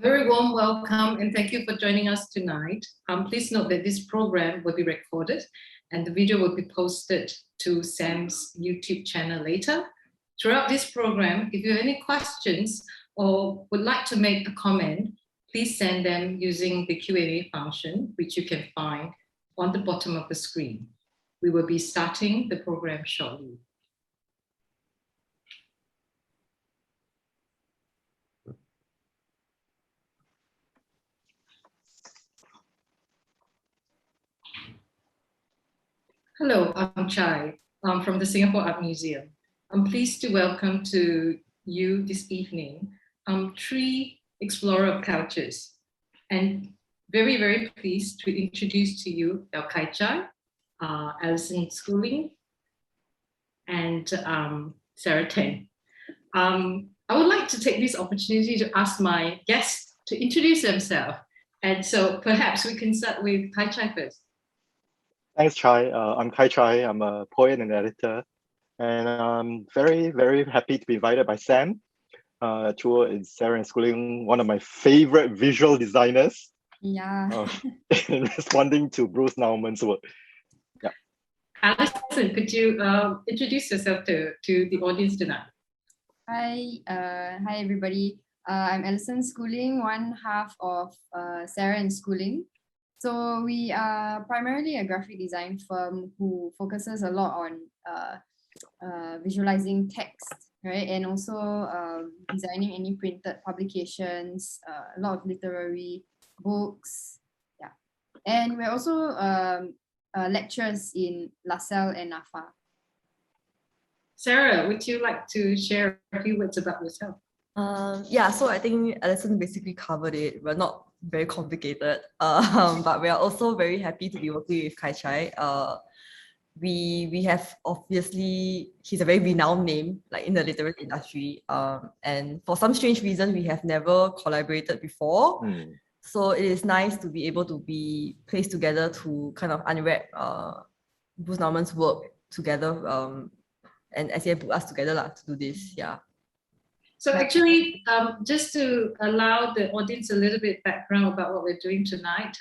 very warm welcome and thank you for joining us tonight. Please note that this program will be recorded and the video will be posted to SAM's YouTube channel later. Throughout this program, if you have any questions or would like to make a comment, please send them using the Q&A function, which you can find on the bottom of the screen. We will be starting the program shortly. Hello, I'm Chai. I'm from the Singapore Art Museum. I'm pleased to welcome to you this evening three explorer of cultures, and very, very pleased to introduce to you Yeow Kai Chai, Alison Schooling, and Sarah Teng. I would like to take this opportunity to ask my guests to introduce themselves. And so perhaps we can start with Kai Chai first. Thanks, Chai. I'm Kai Chai. I'm a poet and editor. And I'm very, very happy to be invited by Sam, Chua and Sarah and Schooling, one of my favorite visual designers. Yeah. In responding to Bruce Nauman's work. Yeah. Alison, could you introduce yourself to the audience tonight? Hi, everybody. I'm Alison Schooling, one half of Sarah and Schooling. So we are primarily a graphic design firm who focuses a lot on visualizing text, right? And also designing any printed publications, a lot of literary books, yeah. And we're also lecturers in LaSalle and NAFA. Sarah, would you like to share a few words about yourself? Yeah, so I think Alison basically covered it. We're not very complicated, but we are also very happy to be working with Kai Chai. We have obviously, he's a very renowned name like in the literary industry, and for some strange reason we have never collaborated before. So it is nice to be able to be placed together to kind of unwrap Bruce Nauman's work together, and SAM put us together to do this. Yeah. So actually, just to allow the audience a little bit background about what we're doing tonight,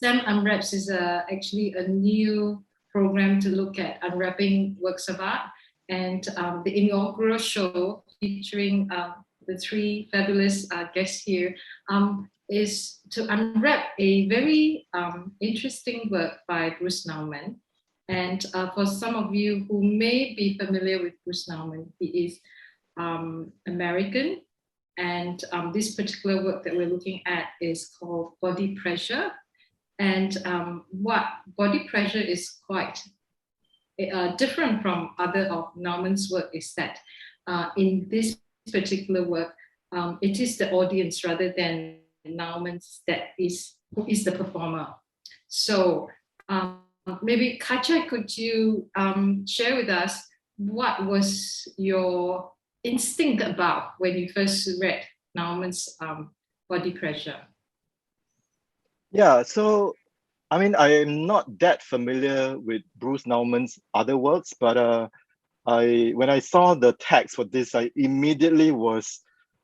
SAM Unwraps is actually a new program to look at unwrapping works of art, and the inaugural show featuring the three fabulous guests here is to unwrap a very interesting work by Bruce Nauman. And for some of you who may be familiar with Bruce Nauman, he is American, and this particular work that we're looking at is called Body Pressure. And what Body Pressure is quite different from other of Nauman's work is that in this particular work, it is the audience rather than Nauman's who is the performer. So maybe Kai Chai, could you share with us what was your instinct about when you first read Nauman's Body Pressure? Yeah, so I mean, I am not that familiar with Bruce Nauman's other works, but when I saw the text for this, I immediately was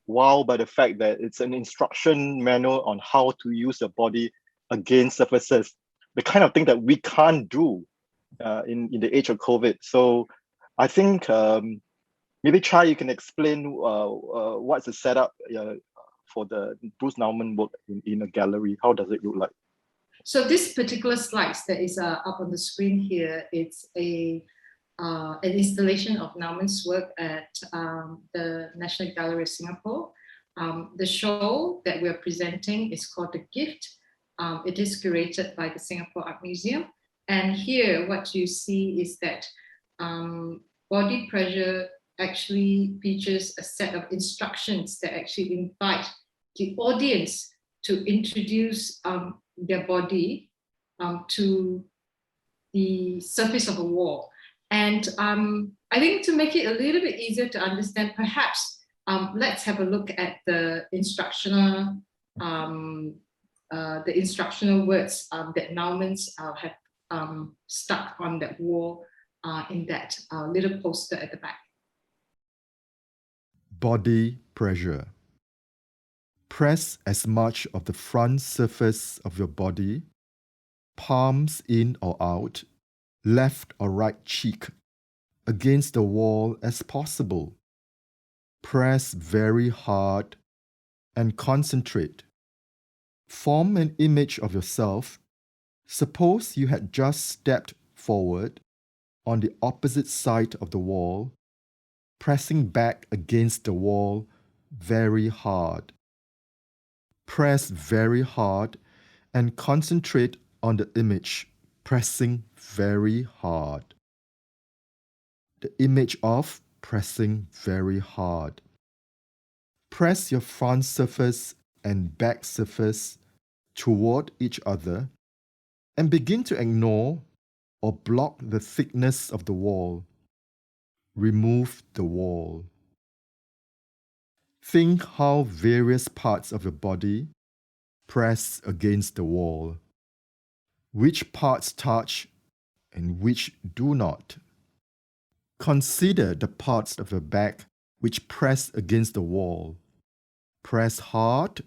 wowed by the fact that it's an instruction manual on how to use your body against surfaces, the kind of thing that we can't do in the age of COVID. So I think maybe Chai, you can explain what's the setup for the Bruce Nauman work in a gallery. How does it look like? So this particular slides that is up on the screen here, it's an installation of Nauman's work at the National Gallery of Singapore. The show that we're presenting is called The Gift. It is curated by the Singapore Art Museum. And here what you see is that Body Pressure actually features a set of instructions that actually invite the audience to introduce their body to the surface of a wall. And I think to make it a little bit easier to understand, perhaps let's have a look at the instructional words that Nauman's have stuck on that wall in that little poster at the back. Body pressure. Press as much of the front surface of your body, palms in or out, left or right cheek, against the wall as possible. Press very hard and concentrate. Form an image of yourself. Suppose you had just stepped forward on the opposite side of the wall, pressing back against the wall very hard. Press very hard and concentrate on the image, pressing very hard. The image of pressing very hard. Press your front surface and back surface toward each other and begin to ignore or block the thickness of the wall. Remove the wall. Think how various parts of your body press against the wall. Which parts touch and which do not. Consider the parts of your back which press against the wall. Press hard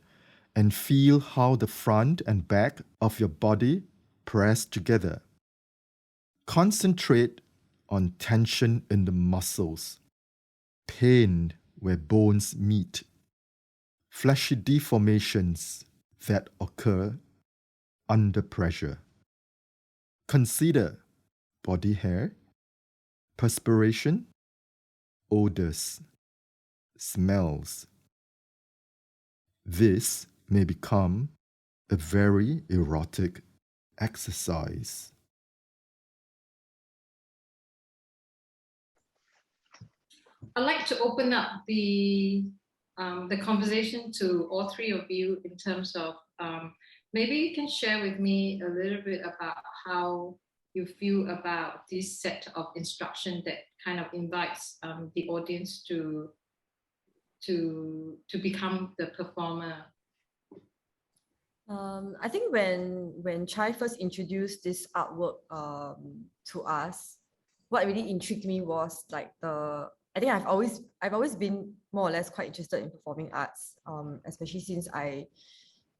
and feel how the front and back of your body press together. Concentrate on tension in the muscles, pain where bones meet, fleshy deformations that occur under pressure. Consider body hair, perspiration, odors, smells. This may become a very erotic exercise. I'd like to open up the conversation to all three of you in terms of maybe you can share with me a little bit about how you feel about this set of instruction that kind of invites the audience to become the performer. I think when Chai first introduced this artwork to us, what really intrigued me was like I think I've always been more or less quite interested in performing arts, especially since I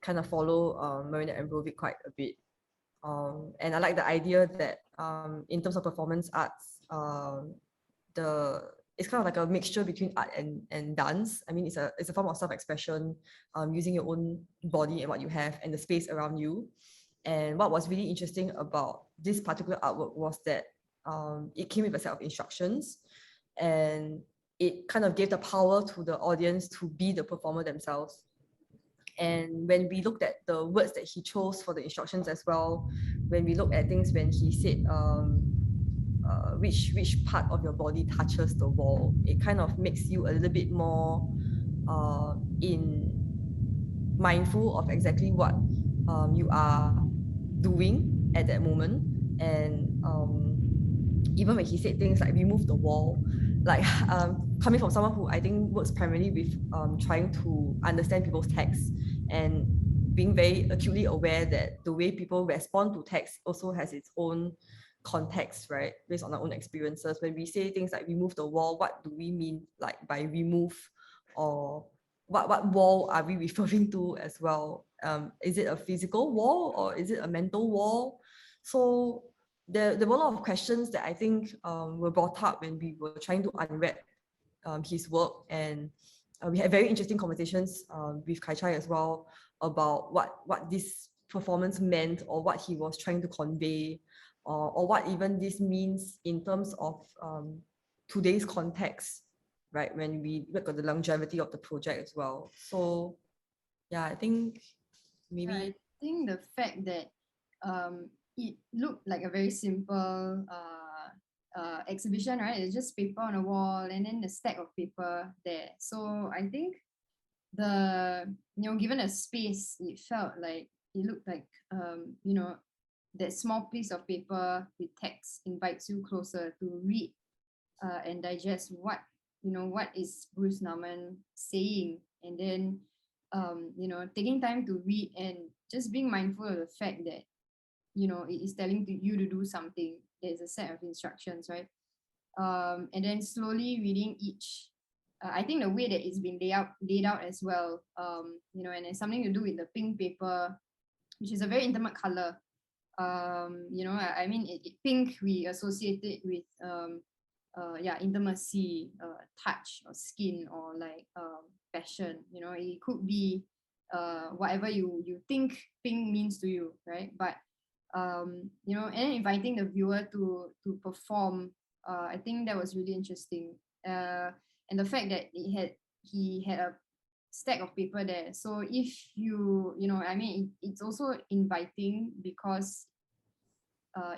kind of follow Marina Ambrovic quite a bit. And I like the idea that in terms of performance arts, it's kind of like a mixture between art and dance. I mean, it's a form of self-expression, using your own body and what you have and the space around you. And what was really interesting about this particular artwork was that it came with a set of instructions, and it kind of gave the power to the audience to be the performer themselves. And when we looked at the words that he chose for the instructions as well, when we look at things when he said which part of your body touches the wall, it kind of makes you a little bit more mindful of exactly what you are doing at that moment. And even when he said things like remove the wall, like coming from someone who I think works primarily with trying to understand people's texts and being very acutely aware that the way people respond to text also has its own context, right? Based on our own experiences. When we say things like remove the wall, what do we mean like by remove, or what wall are we referring to as well? Is it a physical wall or is it a mental wall? So there were a lot of questions that I think were brought up when we were trying to unwrap his work, and we had very interesting conversations with Kai Chai as well about what this performance meant, or what he was trying to convey, or what even this means in terms of today's context, right? When we look at the longevity of the project as well. So yeah, I think maybe... I think the fact that it looked like a very simple exhibition, right? It's just paper on a wall and then a stack of paper there. So I think given a space, it felt like it looked like that small piece of paper with text invites you closer to read and digest what is Bruce Nauman saying, and then taking time to read and just being mindful of the fact that it is telling you to do something. There's a set of instructions, right? And then slowly reading each I think the way that it's been laid out as well, you know, and it's something to do with the pink paper, which is a very intimate color. You know, I mean, pink, we associate it with, yeah, intimacy, touch, or skin, or like passion. You know, it could be whatever you think pink means to you, right? But you know, and inviting the viewer to perform, I think that was really interesting. And the fact that he had a stack of paper there. So if you know, I mean, it's also inviting because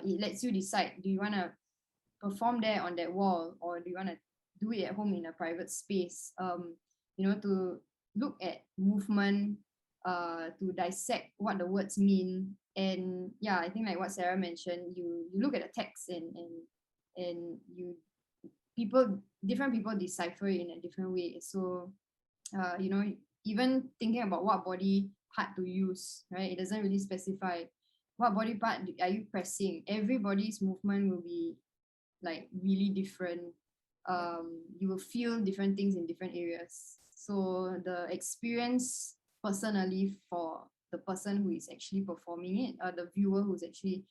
it lets you decide, do you want to perform there on that wall, or do you want to do it at home in a private space? You know, to look at movement, to dissect what the words mean. And yeah, I think like what Sarah mentioned, you look at the text and you different people decipher it in a different way. So you know, even thinking about what body part to use, right? It doesn't really specify what body part are you pressing. Everybody's movement will be like really different. You will feel different things in different areas. So the experience personally for the person who is actually performing it, the viewer who's actually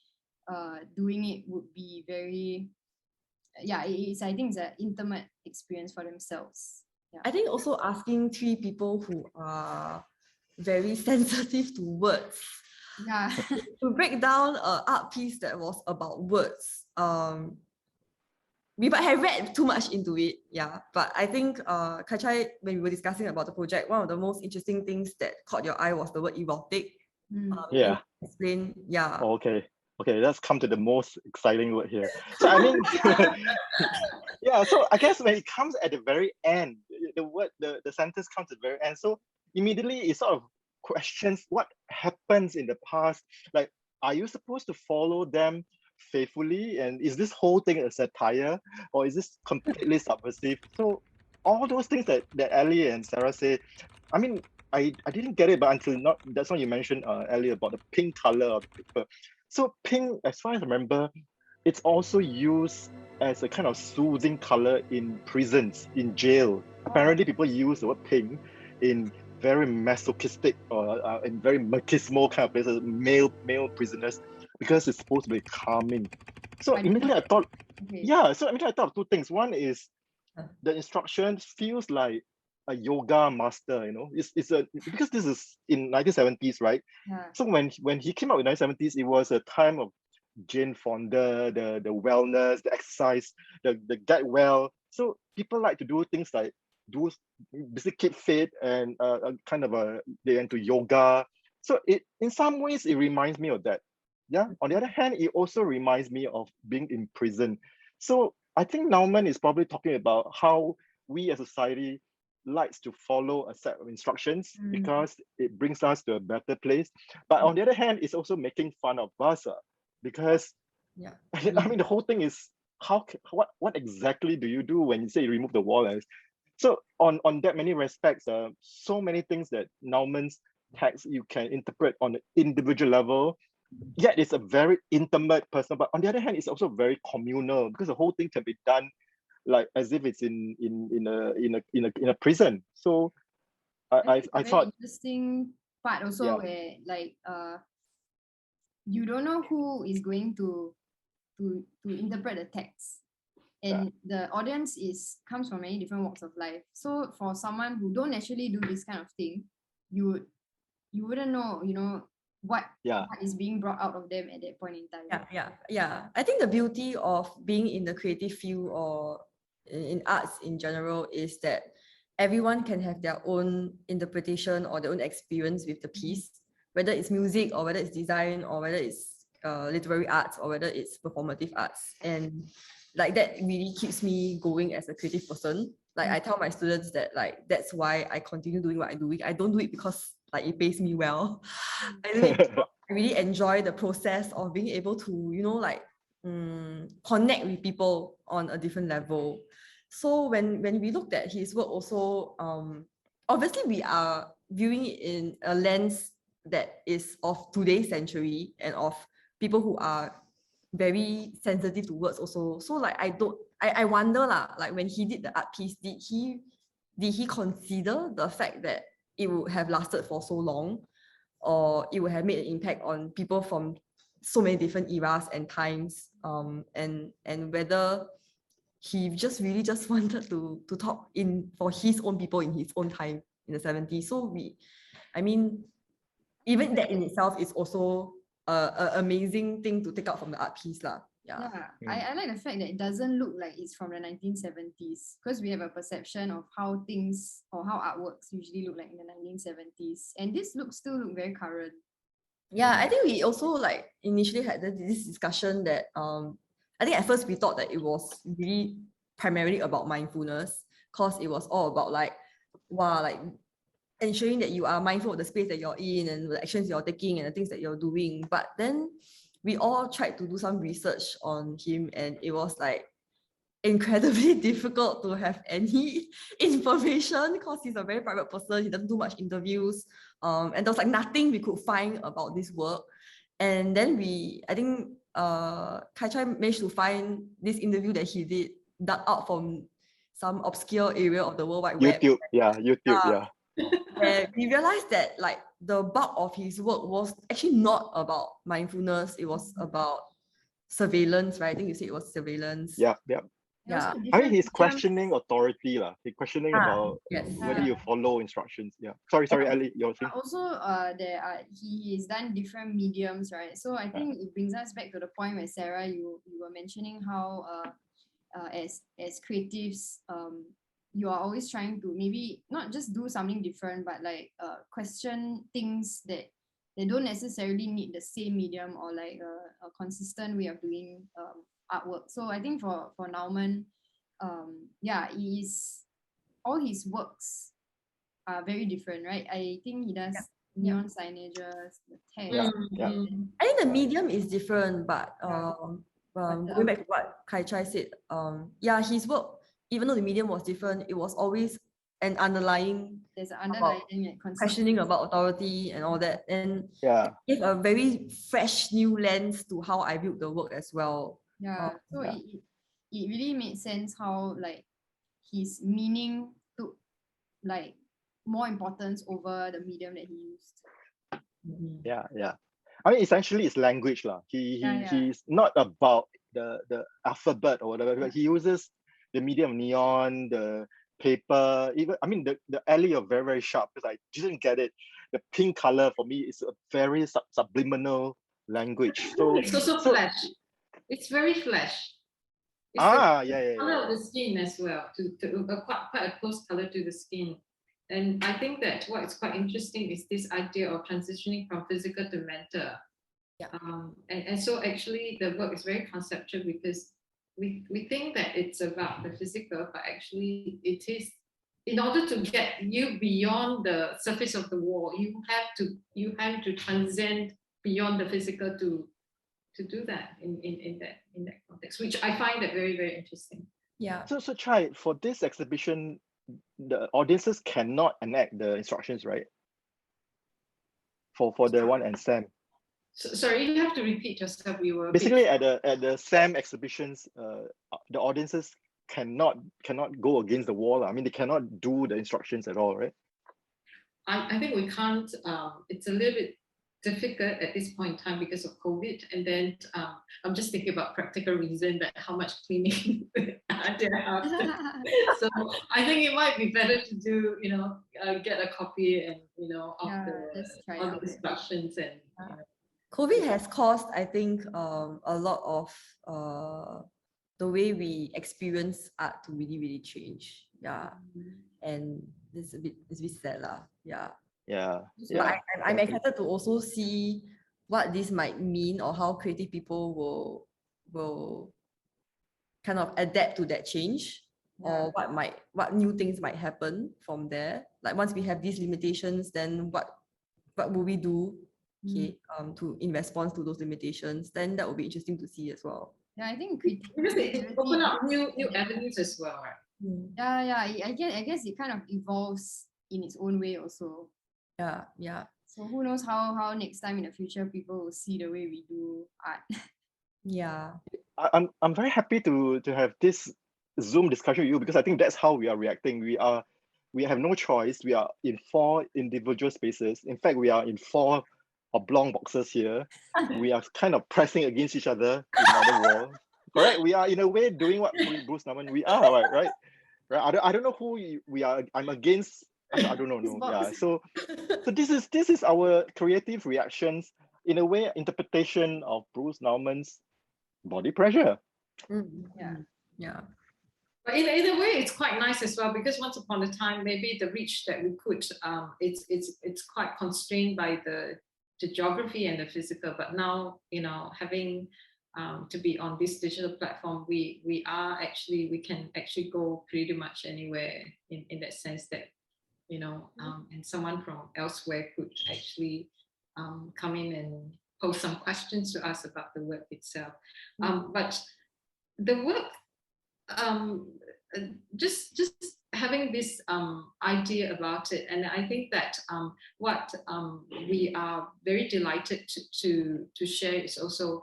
doing it, would be very, yeah, I think it's an intimate experience for themselves. Yeah. I think also asking 3 people who are very sensitive to words, Yeah. to break down an art piece that was about words. We might have read too much into it, yeah. But I think Kai Chai, when we were discussing about the project, one of the most interesting things that caught your eye was the word erotic. Yeah. Explain, yeah. Okay. Okay, let's come to the most exciting word here. So I mean, yeah, so I guess when it comes at the very end, the sentence comes at the very end. So immediately it sort of questions what happens in the past. Like, are you supposed to follow them faithfully? And is this whole thing a satire, or is this completely subversive? So all those things that Ellie and Sarah say, I mean, I didn't get it, but that's what you mentioned, Ellie, about the pink color of the paper. So pink, as far as I remember, it's also used as a kind of soothing color in prisons, in jail. Apparently, people use the word pink in very masochistic or in very machismo kind of places, male prisoners, because it's supposed to be calming. So immediately I thought, yeah. So immediately I thought of 2 things. One is the instructions feels like a yoga master, you know. It's because this is in 1970s, right? Yeah. So when he came out in 1970s, it was a time of Jane Fonda, the wellness, the exercise, the get well. So people like to do things like basically keep fit and kind of they into yoga. So it in some ways it reminds me of that. Yeah. On the other hand, it also reminds me of being in prison. So I think Nauman is probably talking about how we as a society likes to follow a set of instructions because it brings us to a better place. But on the other hand, it's also making fun of us because yeah. I mean the whole thing is what exactly do you do when you say you remove the wall? So on that many respects, so many things that Nauman's text you can interpret on an individual level. Yet it's a very intimate, personal, but on the other hand, it's also very communal because the whole thing can be done like as if it's in a prison. So I thought interesting part also where like you don't know who is going to interpret the text, and the audience comes from many different walks of life. So for someone who don't actually do this kind of thing, you wouldn't know, you know, what is being brought out of them at that point in time. Yeah. I think the beauty of being in the creative field or in arts in general is that everyone can have their own interpretation or their own experience with the piece, whether it's music or whether it's design or whether it's literary arts or whether it's performative arts. And like that really keeps me going as a creative person. Like I tell my students that like that's why I continue doing what I'm doing. I don't do it because like it pays me well. I do it because I really enjoy the process of being able to, you know, like connect with people on a different level. So when we looked at his work also, obviously we are viewing it in a lens that is of today's century and of people who are very sensitive to words also. So like I wonder lah, like when he did the art piece, did he did he consider the fact that it would have lasted for so long, or it would have made an impact on people from so many different eras and times, and whether he really just wanted to talk in for his own people in his own time in the 70s. So even that in itself is also an amazing thing to take out from the art piece lah. Yeah. I like the fact that it doesn't look like it's from the 1970s, because we have a perception of how things or how artworks usually look like in the 1970s, and this still look very current. Yeah, I think we also initially had this discussion that I think at first we thought that it was really primarily about mindfulness, because it was all about ensuring that you are mindful of the space that you're in and the actions you're taking and the things that you're doing. But then we all tried to do some research on him, and it was incredibly difficult to have any information, because he's a very private person. He doesn't do much interviews, and there was nothing we could find about this work. And then I think Kai Chai managed to find this interview that he did, dug out from some obscure area of the World Wide Web. YouTube, yeah. And we realized that the bulk of his work was actually not about mindfulness. It was about surveillance, right? I think you said it was surveillance. Yeah. Yeah. I mean, he's questioning authority lah. He's questioning about yes. whether you follow instructions. Yeah. Sorry, Ali, your thing. Also, he's done different mediums, right? So I think it brings us back to the point where Sarah, you were mentioning how as creatives, you are always trying to maybe not just do something different, but question things that they don't necessarily need the same medium or a consistent way of doing artwork. So I think for Nauman, all his works are very different, right? I think he does neon signages, the text. I think the medium is different, but going back to what Kai Chai said, his work, even though the medium was different, it was always an underlying questioning about authority and all that, and it gave a very fresh new lens to how I viewed the work as well. It really made sense how his meaning took more importance over the medium that he used. Yeah. I mean, essentially, it's language lah. He's not about the alphabet or whatever, but he uses the medium neon, the paper, even the alley are very, very sharp, because I didn't get it. The pink color for me is a very subliminal language. So it's also flash. It's very flash. It's the color of the skin as well, quite a close color to the skin. And I think that what's quite interesting is this idea of transitioning from physical to mental. And so actually the work is very conceptual, because we think that it's about the physical, but actually it is, in order to get you beyond the surface of the wall, you have to transcend beyond the physical to do that in that context, which I find that very, very interesting. Yeah. So Chai, for this exhibition, the audiences cannot enact the instructions, right? For the one and SAM. Sorry, you have to repeat yourself. We were basically at the SAM exhibitions, the audiences cannot go against the wall. I mean, they cannot do the instructions at all, right? I think we can't. It's a little bit difficult at this point in time because of COVID, and then I'm just thinking about practical reason that how much cleaning there after. So I think it might be better to do, get a copy and of the instructions and. COVID has caused, I think, a lot of the way we experience art to really, really change. Yeah, and it's a bit sad lah. Yeah. But I'm excited to also see what this might mean, or how creative people will kind of adapt to that change, or what new things might happen from there. Like once we have these limitations, then what will we do? To in response to those limitations, then that will be interesting to see as well. Yeah, I think because it open up new avenues as well, right? I guess it kind of evolves in its own way also. Yeah. So who knows how next time in the future people will see the way we do art. Yeah. I'm very happy to have this Zoom discussion with you, because I think that's how we are reacting. We are we have no choice. We are in 4 individual spaces. In fact, we are in 4 oblong boxes here. We are kind of pressing against each other in another wall. Correct? We are in a way doing what Bruce Nauman, we are, right? Right? I don't know who we are. I'm against. I don't know. No. Yeah. So this is our creative reactions, in a way, interpretation of Bruce Nauman's body pressure. Yeah. Yeah. But in a way, it's quite nice as well, because once upon a time, maybe the reach that we could, it's quite constrained by the geography and the physical. But now, having to be on this digital platform, we can actually go pretty much anywhere in that sense that, and someone from elsewhere could actually come in and pose some questions to us about the work itself. But the work, just having this idea about it, and I think that what we are very delighted to share is also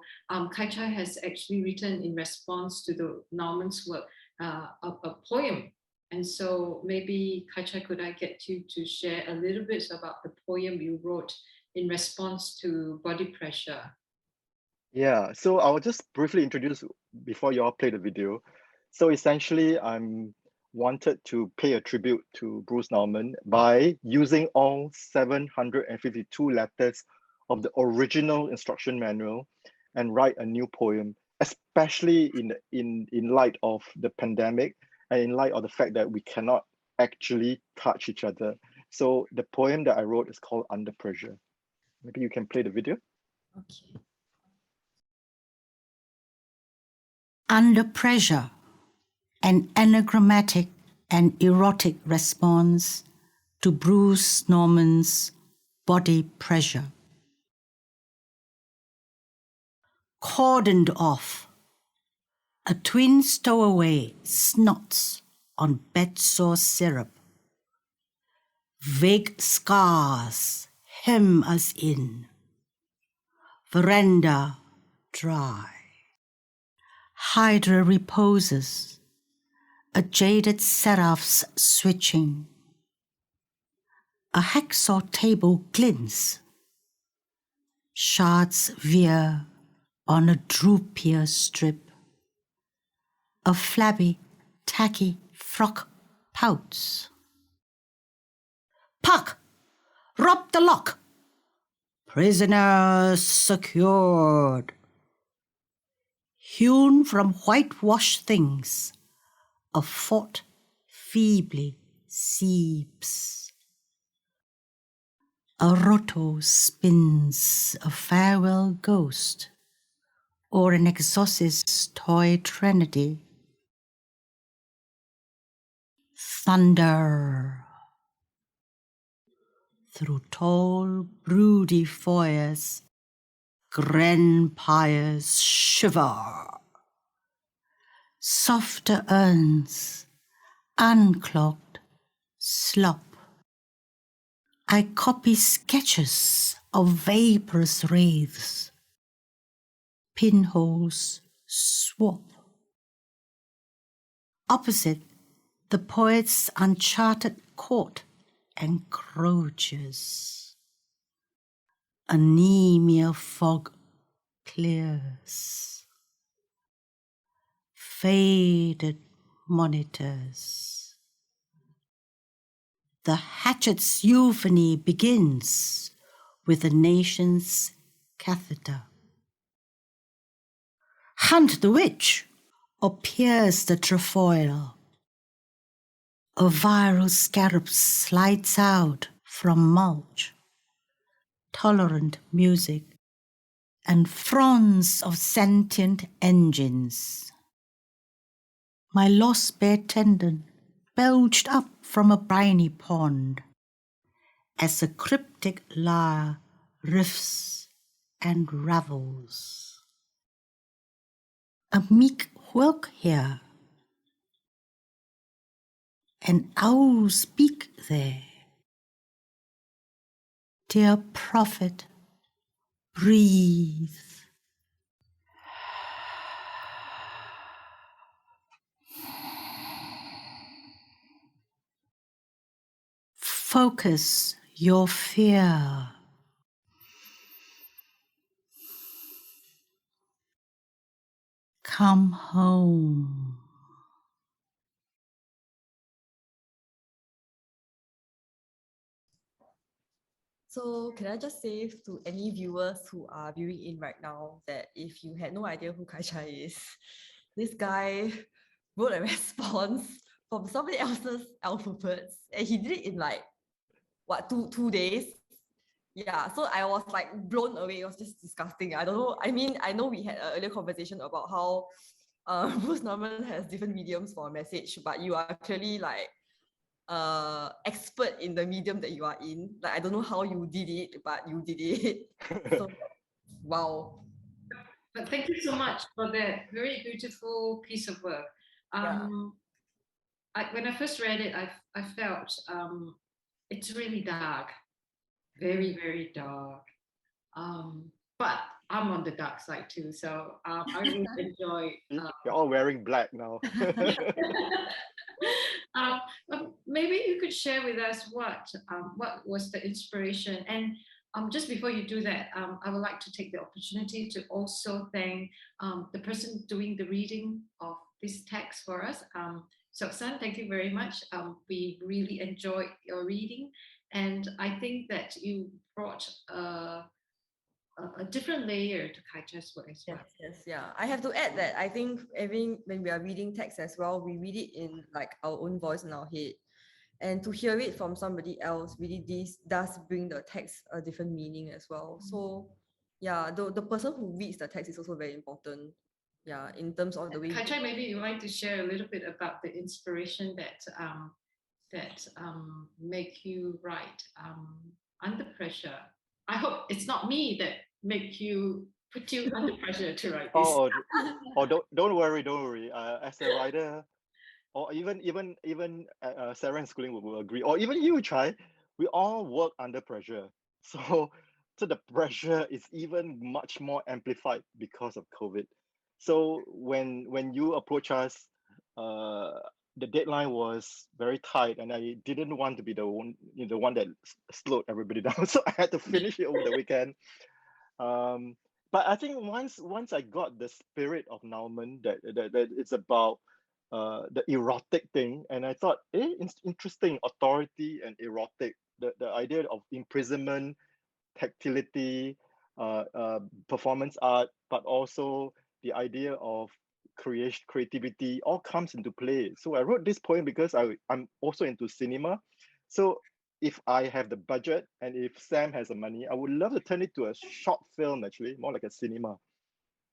Kai Chai has actually written in response to the Nauman's work a poem. And so maybe Kai Chai, could I get you to share a little bit about the poem you wrote in response to body pressure? Yeah, so I'll just briefly introduce before you all play the video. So essentially, I'm wanted to pay a tribute to Bruce Nauman by using all 752 letters of the original instruction manual and write a new poem, especially in light of the pandemic and in light of the fact that we cannot actually touch each other. So the poem that I wrote is called Under Pressure. Maybe you can play the video. Okay. Under pressure, an anagrammatic and erotic response to Bruce Nauman's body pressure. Cordoned off, a twin stowaway snots on bedsore syrup. Vague scars hem us in. Veranda dry. Hydra reposes, a jaded seraph's switching. A hacksaw table glints. Shards veer on a droopier strip. A flabby, tacky frock pouts. Puck! Rob the lock! Prisoners secured. Hewn from whitewashed things, a fort feebly seeps. A rotto spins a farewell ghost, or an exorcist's toy trinity. Thunder. Through tall, broody foyers, grandpires shiver. Softer urns, unclogged, slop. I copy sketches of vaporous wraiths. Pinholes swap. Opposite, the poet's uncharted court encroaches. Anemia fog clears. Faded monitors. The hatchet's euphony begins with the nation's catheter. Hunt the witch or pierce the trefoil. A viral scarab slides out from mulch. Tolerant music and fronds of sentient engines. My lost bare tendon belched up from a briny pond as a cryptic lyre riffs and ravels. A meek whelk here, an owl speak there. Dear prophet, breathe. Focus your fear. Come home. So can I just say to any viewers who are viewing in right now that if you had no idea who Kai Chai is, this guy wrote a response from somebody else's alphabets and he did it in like, what, two days? Yeah, so I was like blown away. It was just disgusting. I don't know. I mean, I know we had an earlier conversation about how Bruce Nauman has different mediums for a message, but you are clearly like expert in the medium that you are in. Like, I don't know how you did it, but you did it. So, wow. But thank you so much for that very beautiful piece of work. When I first read it, I felt it's really dark, very, very dark. But I'm on the dark side too, so I really enjoy. You're all wearing black now. Maybe you could share with us what was the inspiration, and just before you do that, I would like to take the opportunity to also thank the person doing the reading of this text for us. So San, thank you very much. We really enjoyed your reading, and I think that you brought a different layer to Kai Chai's work as well. Yes, yeah. I have to add that I think when we are reading text as well, we read it in like our own voice in our head. And to hear it from somebody else, really this does bring the text a different meaning as well. So yeah, the person who reads the text is also very important. Yeah, in terms of the way. Kai Chai, maybe you'd like to share a little bit about the inspiration that make you write under pressure. I hope it's not me that put you under pressure to write this. Don't worry. As a writer, or even Sarah and Schooling will agree, or even you, Chai, we all work under pressure. So the pressure is even much more amplified because of COVID. So when you approach us, the deadline was very tight, and I didn't want to be the one that slowed everybody down. So I had to finish it over the weekend. But I think once I got the spirit of Nauman, that it's about the erotic thing, and I thought, it's interesting, authority and erotic, the idea of imprisonment, tactility, performance art, but also the idea of creativity all comes into play. So I wrote this poem because I'm also into cinema. So if I have the budget and if Sam has the money, I would love to turn it to a short film, actually, more like a cinema.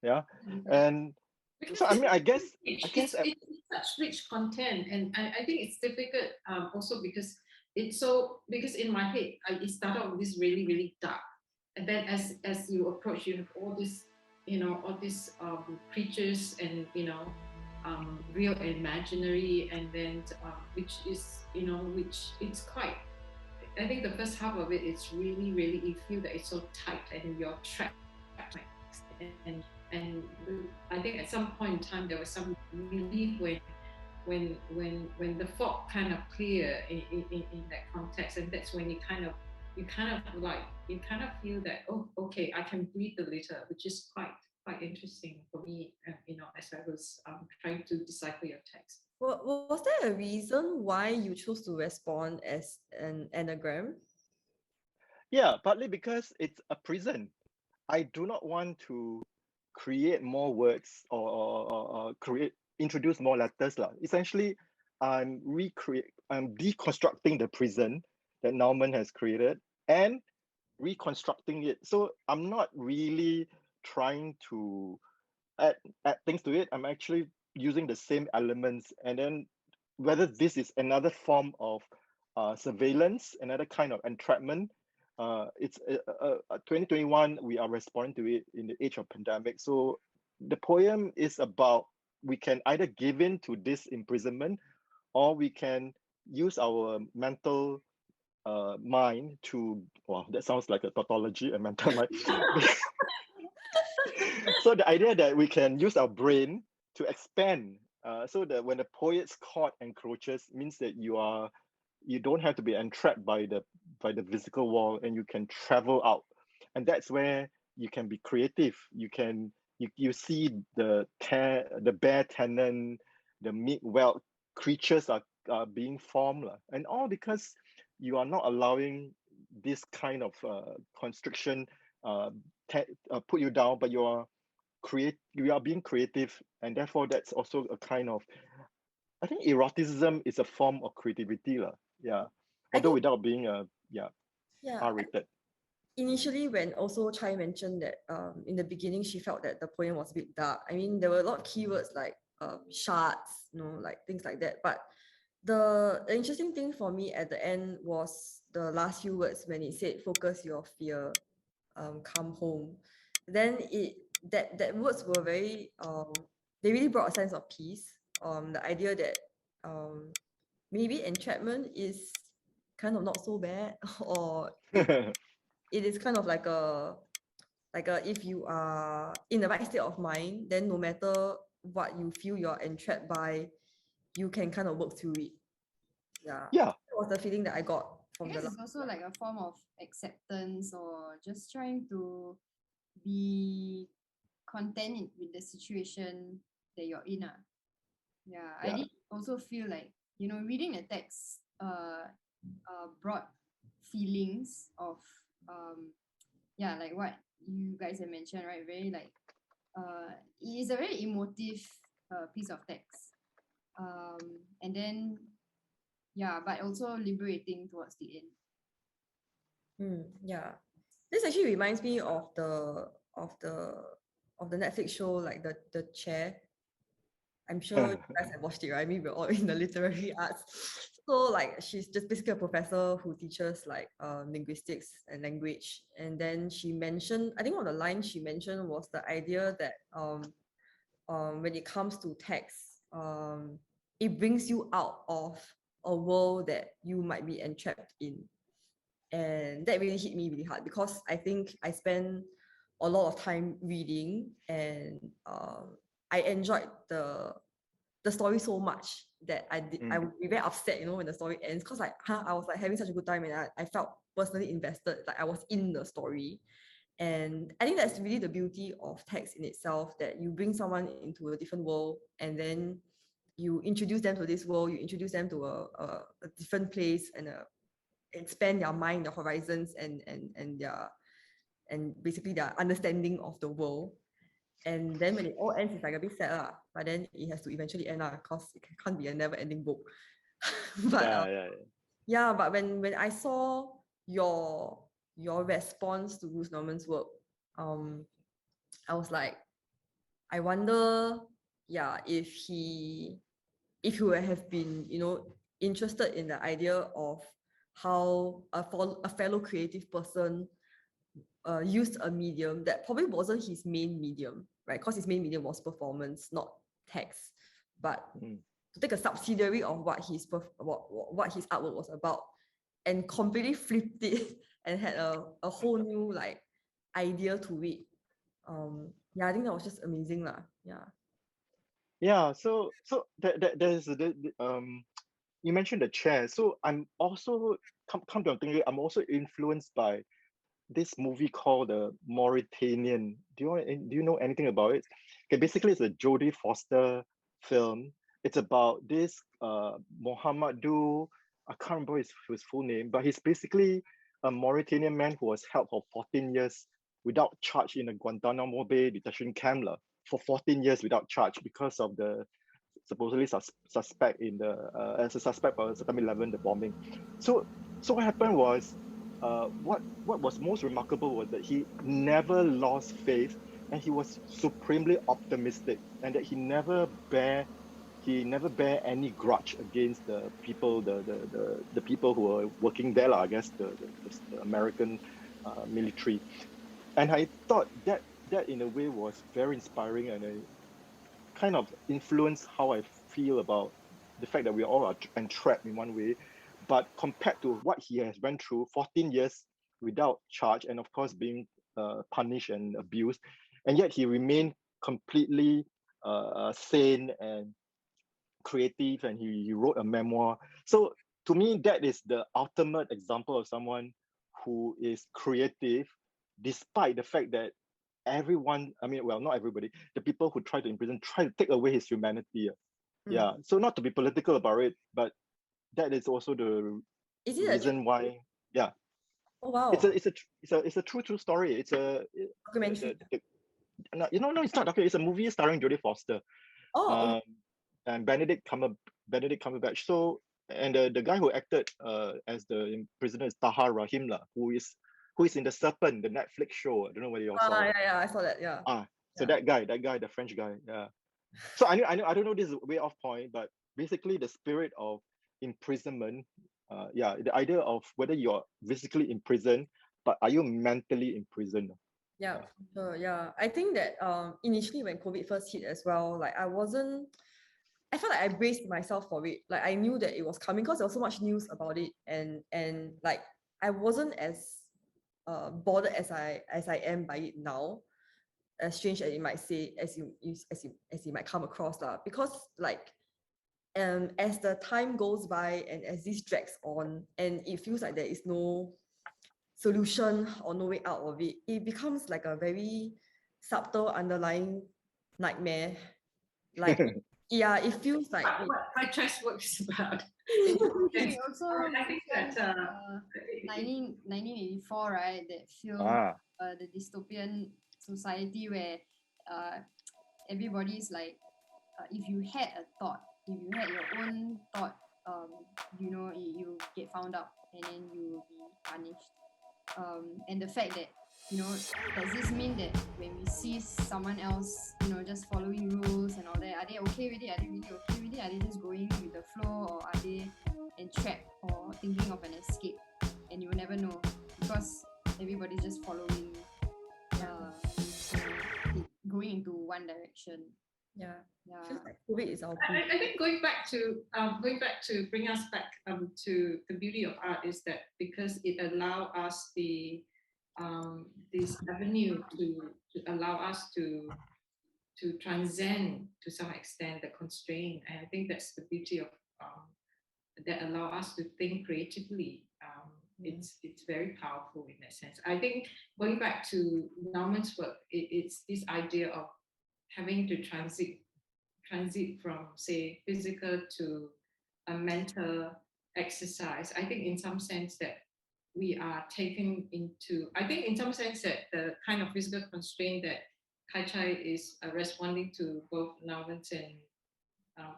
Yeah. And because so I mean, I guess it's such rich content, and I think it's difficult also because in my head it started off with this really, really dark, and then as you approach, you have all this, all these creatures and real and imaginary, and then which it's quite. I think the first half of it is really, really, you feel that it's so tight and you're trapped. And I think at some point in time there was some relief when the fog kind of clear in that context, and that's when you kind of feel that, oh, okay, I can breathe a little, which is quite interesting for me, as I was trying to decipher your text. Well, was there a reason why you chose to respond as an anagram? Yeah, partly because it's a prison. I do not want to create more words or introduce more letters. Essentially, I'm deconstructing the prison that Nauman has created and reconstructing it. So I'm not really trying to add things to it. I'm actually using the same elements, and then whether this is another form of surveillance, another kind of entrapment. It's 2021, we are responding to it in the age of pandemic. So the poem is about, we can either give in to this imprisonment, or we can use our mental mind to, wow, that sounds like a tautology, a mental mind. So the idea that we can use our brain to expand, so that when the poet's court encroaches, means that you are you don't have to be entrapped by the physical wall, and you can travel out, and that's where you can be creative. You see the bear tenant, the 𝘉𝘯𝘥 creatures are being formed, and all because you are not allowing this kind of constriction put you down, but you are being creative, and therefore that's also a kind of, I think eroticism is a form of creativity, yeah. I Although think, without being yeah, R-rated. initially when also Chai mentioned that in the beginning she felt that the poem was a bit dark. I mean, there were a lot of keywords like shards, like things like that. But the interesting thing for me at the end was the last few words when it said, "Focus your fear, come home." Then that words were very they really brought a sense of peace. The idea that maybe entrapment is kind of not so bad, or it is kind of like a if you are in the right state of mind, then no matter what you feel you're entrapped by, you can kind of work through it. Yeah. Yeah. That was the feeling that I got I from guess the it's also like a form of acceptance, or just trying to be content with the situation that you're in. Yeah, I Yeah. did also feel like, reading the text brought feelings of, like what you guys have mentioned, right? Very like, it is a very emotive piece of text. And then, but also liberating towards the end. Yeah, this actually reminds me of the Netflix show, like the Chair. I'm sure you guys have watched it, right? I mean, we're all in the literary arts. So like she's just basically a professor who teaches like linguistics and language. And then she mentioned, I think one of the lines she mentioned was the idea that when it comes to text, it brings you out of a world that you might be entrapped in. And that really hit me really hard, because I think I spent a lot of time reading, and I enjoyed the story so much that I would be very upset, when the story ends, because like I was like having such a good time, and I felt personally invested, like I was in the story. And I think that's really the beauty of text in itself, that you bring someone into a different world, and then you introduce them to this world, you introduce them to a different place, and expand their mind, their horizons, and basically their understanding of the world. And then when it all ends, it's like a bit sad, but then it has to eventually end, because it can't be a never-ending book. But but when I saw your response to Bruce Nauman's work, I was like, I wonder, if he would have been, interested in the idea of how a fellow creative person used a medium that probably wasn't his main medium, right? Because his main medium was performance, not text. But to take a subsidiary of what his artwork was about, and completely flipped it and had a whole new like idea to it. I think that was just amazing, lah. Yeah. So there's you mentioned the Chair. So I'm also come to think, I'm also influenced by this movie called The Mauritanian. Do you know anything about it? Okay, basically it's a Jodie Foster film. It's about this Mohamedou, I can't remember his full name, but he's basically a Mauritanian man who was held for 14 years without charge in a Guantanamo Bay detention camp for 14 years without charge, because of the supposedly suspect in the as a suspect for September 11, the bombing. So what happened was, what was most remarkable was that he never lost faith, and he was supremely optimistic, and that he never bear any grudge against the people, the people who were working there, I guess the American military. And I thought that in a way was very inspiring, and it kind of influenced how I feel about the fact that we all are entrapped in one way. But compared to what he has went through, 14 years without charge, and of course being punished and abused, and yet he remained completely sane and creative, and he wrote a memoir. So to me, that is the ultimate example of someone who is creative, despite the fact that everyone, I mean, well, not everybody, the people who try to imprison, try to take away his humanity. Yeah, so not to be political about it, but that is also the Is it reason why. Yeah, Oh wow. it's a true story. It's a Documentary. no, it's not documentary. It's a movie starring Jodie Foster. Oh, And Benedict Cumberbatch. So, and the guy who acted as the prisoner is Tahar Rahim, who is in The Serpent, the Netflix show. I don't know whether you all saw it. yeah, I saw that. Yeah. So Yeah. that guy, the French guy. Yeah. So I don't know, this is way off point, but basically the spirit of imprisonment, the idea of whether you're physically imprisoned, but are you mentally imprisoned? Yeah, sure. Yeah, I think that initially when COVID first hit as well, like I felt like I braced myself for it. Like I knew that it was coming because there was so much news about it, and like I wasn't as bothered as I am by it now. As strange as it might say, as you might come across lah, because like as the time goes by and as this drags on, and it feels like there is no solution or no way out of it, it becomes like a very subtle underlying nightmare. Like, yeah, it feels like what Kai Chai's work is about. It also I think that 1984, right? That film, the dystopian society where everybody's like, if you had a thought, if you had your own thought, you get found out and then you will be punished. And the fact that, does this mean that when we see someone else, just following rules and all that, are they okay with it? Are they really okay with it? Are they just going with the flow, or are they entrapped or thinking of an escape? And you will never know because everybody's just following, going into one direction. Yeah. Feels like COVID is our I think going back to bring us back to the beauty of art is that because it allows us this avenue to allow us to transcend to some extent the constraint, and I think that's the beauty of that allow us to think creatively. It's very powerful in that sense. I think going back to Nauman's work, it's this idea of having to transit from, say, physical to a mental exercise. I think in some sense that we are taken into, I think in some sense that the kind of physical constraint that Kai Chai is responding to both Nauman's and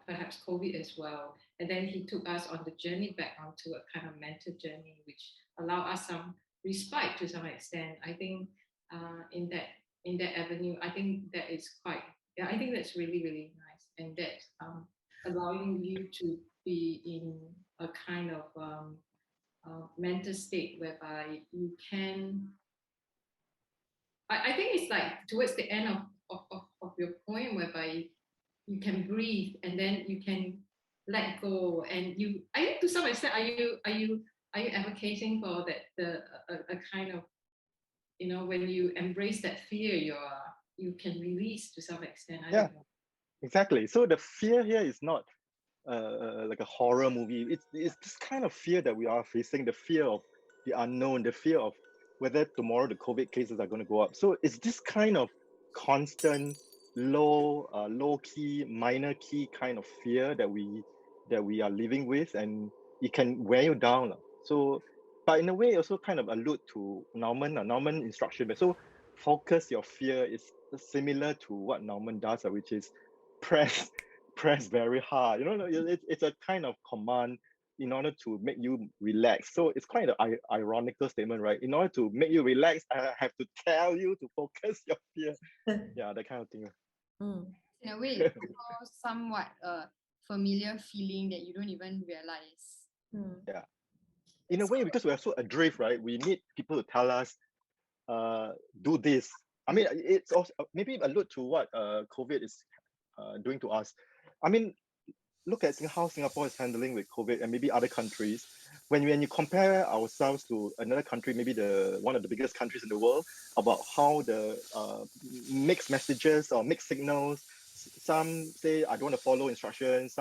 perhaps COVID as well. And then he took us on the journey back onto a kind of mental journey, which allowed us some respite to some extent. I think in that avenue, I think that is quite, I think that's really, really nice. And that allowing you to be in a kind of mental state whereby you can, I think it's like towards the end of your poem, whereby you can breathe and then you can let go. And I think to some extent, are you advocating for that, a kind of, when you embrace that fear, you can release to some extent. I don't know. Exactly. So the fear here is not like a horror movie. It's this kind of fear that we are facing, the fear of the unknown, the fear of whether tomorrow the COVID cases are going to go up. So it's this kind of constant low key, minor key kind of fear that we are living with, and it can wear you down. So, but in a way, also kind of allude to Nauman instruction. So focus your fear is similar to what Nauman does, which is press very hard. It's a kind of command in order to make you relax. So it's quite an ironical statement, right? In order to make you relax, I have to tell you to focus your fear. Yeah, that kind of thing. In a way, it's also somewhat a familiar feeling that you don't even realize. Yeah. In a way, because we are so adrift, right? We need people to tell us, do this. I mean, it's also maybe allude to what COVID is doing to us. I mean, look at how Singapore is handling with COVID and maybe other countries. When you compare ourselves to another country, maybe one of the biggest countries in the world, about how the mixed messages or mixed signals, some say I don't want to follow instructions,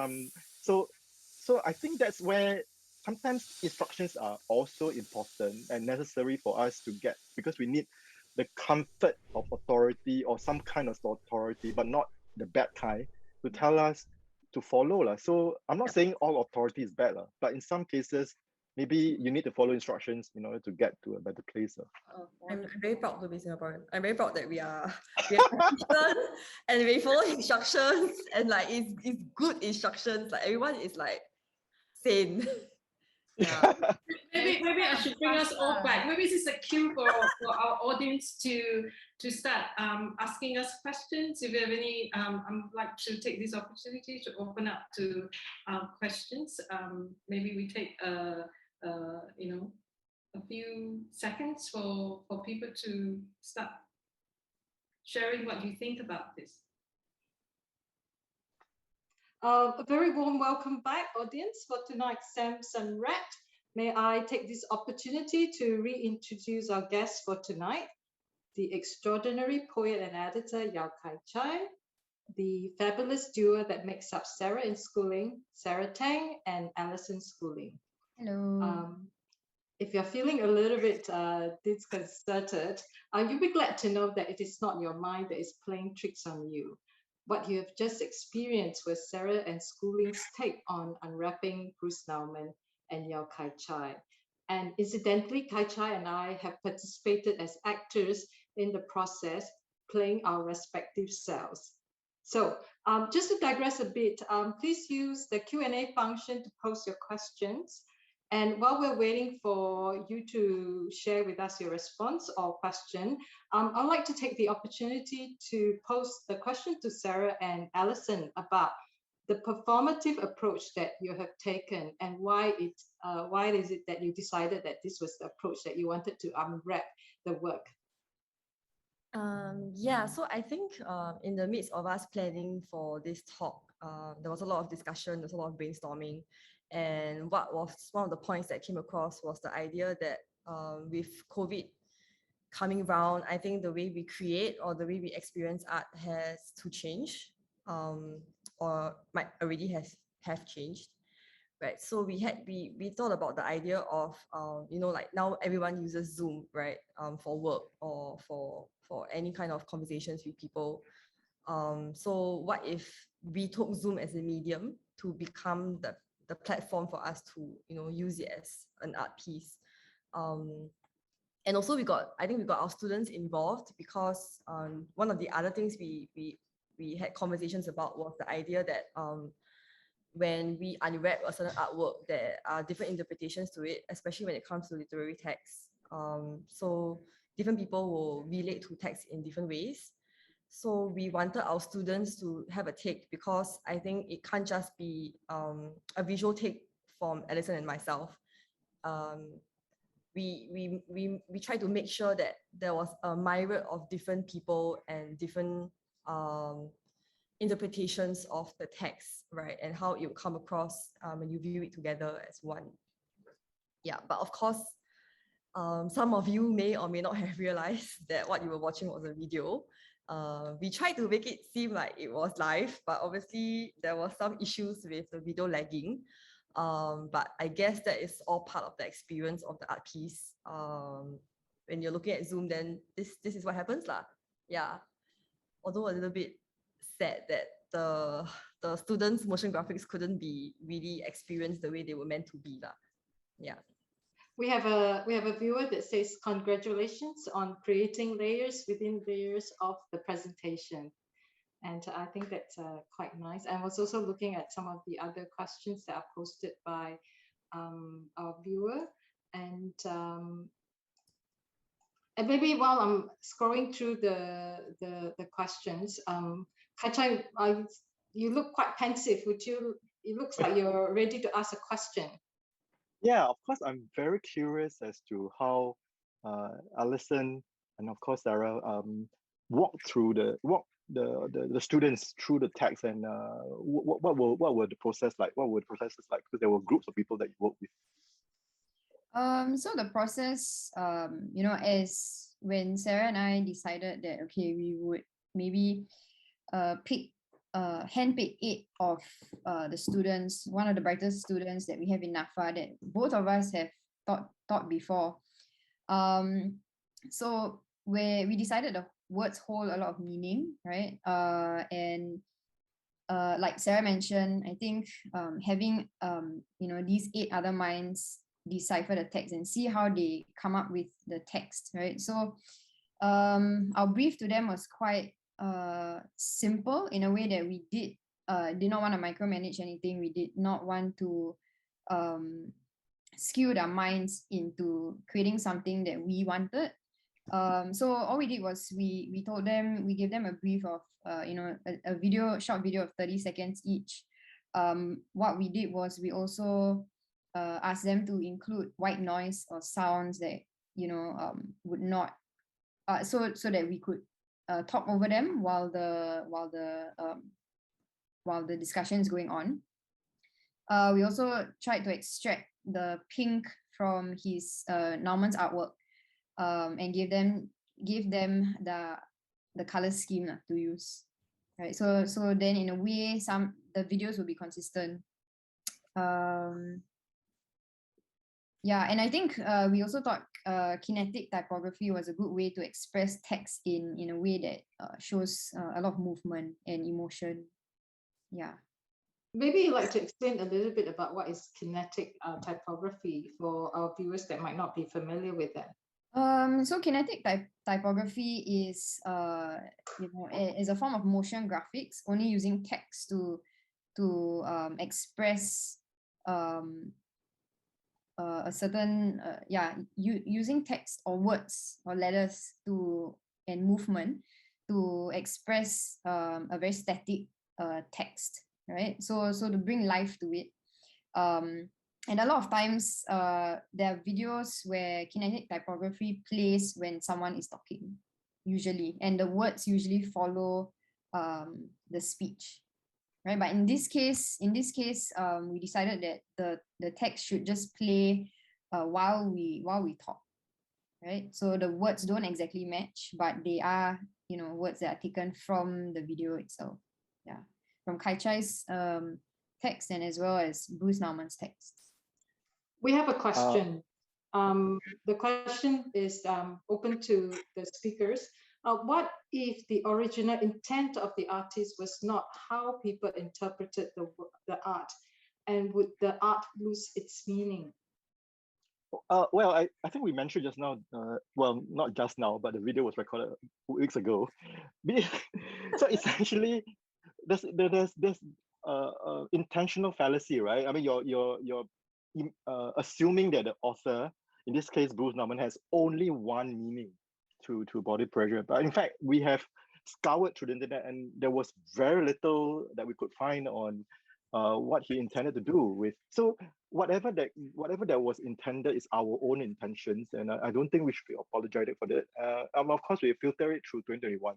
so I think that's where sometimes instructions are also important and necessary for us to get, because we need the comfort of authority or some kind of authority, but not the bad kind, to tell us to follow. So I'm not saying all authority is bad, but in some cases, maybe you need to follow instructions in order to get to a better place. I'm very proud to be Singaporean. I'm very proud that we are efficient and we follow instructions, and like it's good instructions. Like everyone is like sane. Yeah. Maybe I should bring us all back. Maybe this is a cue for our audience to start asking us questions. If you have any, I'd like to take this opportunity to open up to questions. Maybe we take a few seconds for people to start sharing what you think about this. A very warm welcome back, audience, for tonight's SAM Unwrapped. May I take this opportunity to reintroduce our guests for tonight, the extraordinary poet and editor Yeow Kai Chai, the fabulous duo that makes up Sarah in Schooling, Sarah Tang and Alison Schooling. Hello. If you're feeling a little bit disconcerted, you'll be glad to know that it is not your mind that is playing tricks on you. What you have just experienced was Sarah and Schooling's take on Unwrapping Bruce Nauman and Yeow Kai Chai. And incidentally, Kai Chai and I have participated as actors in the process, playing our respective selves. So just to digress a bit, please use the Q&A function to post your questions. And while we're waiting for you to share with us your response or question, I'd like to take the opportunity to pose the question to Sarah and Alison about the performative approach that you have taken, and why is it that you decided that this was the approach that you wanted to unwrap the work? Yeah, so I think in the midst of us planning for this talk, there was a lot of discussion, there was a lot of brainstorming. And what was one of the points that came across was the idea that with COVID coming around, I think the way we create or the way we experience art has to change, or might already have changed, right? So we thought about the idea of like now everyone uses Zoom, right, for work or for any kind of conversations with people. So what if we took Zoom as a medium to become the platform for us to use it as an art piece? And also I think we got our students involved, because one of the other things we had conversations about was the idea that when we unwrap a certain artwork, there are different interpretations to it, especially when it comes to literary text. So different people will relate to text in different ways. So we wanted our students to have a take, because I think it can't just be a visual take from Alison and myself. We try to make sure that there was a myriad of different people and different interpretations of the text, right, and how it will come across when you view it together as one. Yeah, but of course, some of you may or may not have realized that what you were watching was a video. We tried to make it seem like it was live, but obviously there were some issues with the video lagging. But I guess that is all part of the experience of the art piece. When you're looking at Zoom, then this is what happens lah. Yeah, although a little bit sad that the students' motion graphics couldn't be really experienced the way they were meant to be lah. Yeah. We have a viewer that says congratulations on creating layers within layers of the presentation. And I think that's quite nice. I was also looking at some of the other questions that are posted by our viewer. And maybe while I'm scrolling through the questions, Kai Chai, you look quite pensive. It looks like you're ready to ask a question. Yeah, of course, I'm very curious as to how Alison and of course Sarah walk the students through the text, and what were the process like? What were the processes like? Because there were groups of people that you worked with. So the process, is when Sarah and I decided that, okay, we would maybe pick handpicked 8 of the students, one of the brightest students that we have in NAFA that both of us have taught before. So where we decided the words hold a lot of meaning, right? And like Sarah mentioned, I think having these 8 other minds decipher the text and see how they come up with the text, right? So our brief to them was quite simple in a way that we did not want to micromanage anything. We did not want to skew their minds into creating something that we wanted. So all we did was we told them, we gave them a brief of a short video of 30 seconds each. What we did was we also asked them to include white noise or sounds that would not so that we could talk over them while the discussion is going on. We also tried to extract the pink from his Nauman's artwork and give them the color scheme to use, right? So then in a way the videos will be consistent. Yeah, and I think we also thought kinetic typography was a good way to express text in a way that shows a lot of movement and emotion. Yeah. Maybe you'd like to explain a little bit about what is kinetic typography for our viewers that might not be familiar with that. So kinetic typography is is a form of motion graphics, only using text to express a certain using text or words or letters and movement to express a very static text, right? So to bring life to it. And a lot of times there are videos where kinetic typography plays when someone is talking, usually, and the words usually follow the speech, right? But in this case, we decided that the text should just play while we talk, right? So the words don't exactly match, but they are words that are taken from the video itself. Yeah, from Kai Chai's text and as well as Bruce Nauman's text. We have a question. The question is open to the speakers. What if the original intent of the artist was not how people interpreted the art, and would the art lose its meaning? Well, I think we mentioned just now, well, not just now, but the video was recorded weeks ago. So essentially, there's intentional fallacy, right? I mean, you're assuming that the author, in this case Bruce Nauman, has only one meaning to body pressure. But in fact, we have scoured through the internet and there was very little that we could find on what he intended to do with. So whatever that was intended is our own intentions, and I don't think we should be apologetic for that. Of course, we filter it through 2021.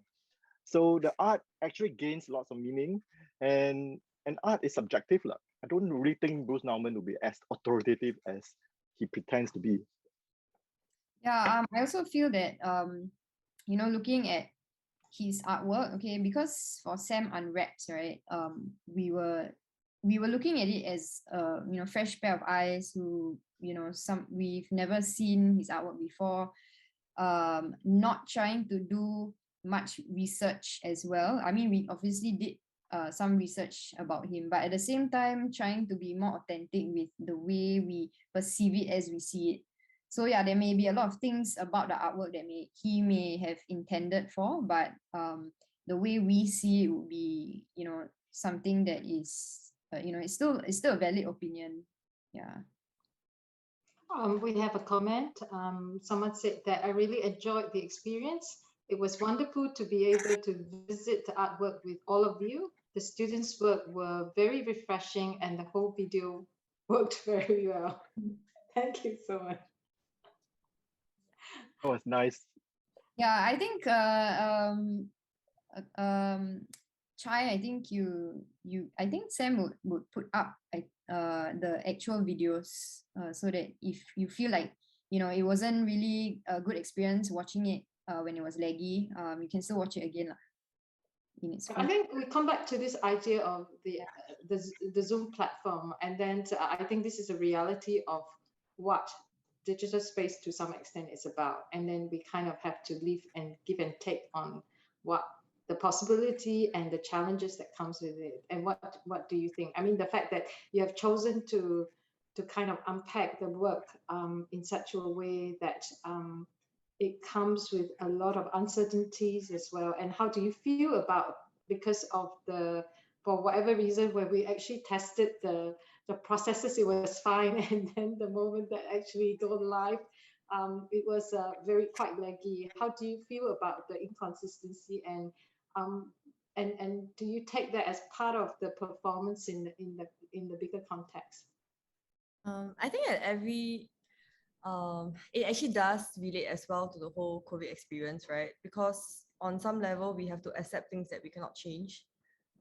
So the art actually gains lots of meaning, and art is subjective. I don't really think Bruce Nauman will be as authoritative as he pretends to be. Yeah, I also feel that looking at his artwork, okay, because for SAM Unwraps, right, we were looking at it as fresh pair of eyes who we've never seen his artwork before, not trying to do much research as well. I mean, we obviously did some research about him, but at the same time trying to be more authentic with the way we perceive it as we see it. So yeah, there may be a lot of things about the artwork that he may have intended for, but the way we see it would be something that is it's still a valid opinion. Yeah. We have a comment. Someone said that I really enjoyed the experience. It was wonderful to be able to visit the artwork with all of you. The students' work were very refreshing and the whole video worked very well. Thank you so much. That was nice. Yeah, I think Chai, I think I think Sam would put up the actual videos so that if you feel like it wasn't really a good experience watching it when it was laggy, you can still watch it again. in its I full. think we come back to this idea of the Zoom platform, and then I think this is a reality of what digital space to some extent is about, and then we kind of have to live and give and take on what the possibility and the challenges that comes with it. And what do you think? I mean, the fact that you have chosen to kind of unpack the work in such a way that it comes with a lot of uncertainties as well. And how do you feel about, because of for whatever reason, where we actually tested the processes, it was fine, and then the moment that actually go live, it was quite laggy. How do you feel about the inconsistency, and do you take that as part of the performance in the bigger context? I think at it actually does relate as well to the whole COVID experience, right? Because on some level, we have to accept things that we cannot change.